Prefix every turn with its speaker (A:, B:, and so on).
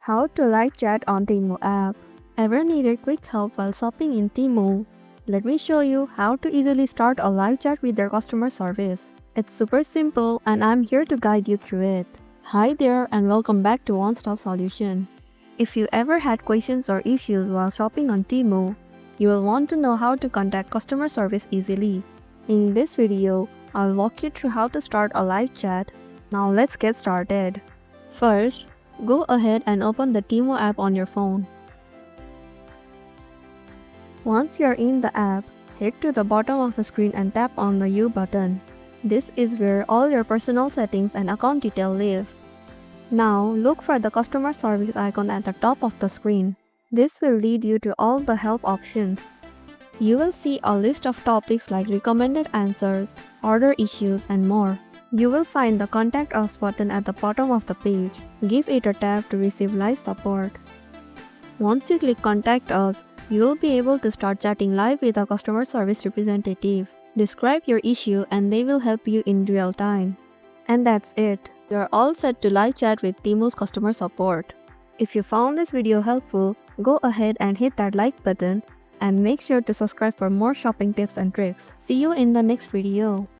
A: How to live chat on Temu app. Ever needed quick help while shopping in Temu? Let me show you how to easily start a live chat with their customer service. It's super simple and I'm here to guide you through it. Hi there and welcome back to One Stop Solution. If you ever had questions or issues while shopping on Temu, you will want to know how to contact customer service easily. In this video, I'll walk you through how to start a live chat. Now let's get started. First, go ahead and open the Temu app on your phone. Once you're in the app, head to the bottom of the screen and tap on the U button. This is where all your personal settings and account details live. Now, look for the customer service icon at the top of the screen. This will lead you to all the help options. You will see a list of topics like recommended answers, order issues, and more. You will find the Contact Us button at the bottom of the page. Give it a tap to receive live support. Once you click Contact Us, you will be able to start chatting live with a customer service representative. Describe your issue and they will help you in real time. And that's it. You're all set to live chat with Temu's customer support. If you found this video helpful, go ahead and hit that like button and make sure to subscribe for more shopping tips and tricks. See you in the next video.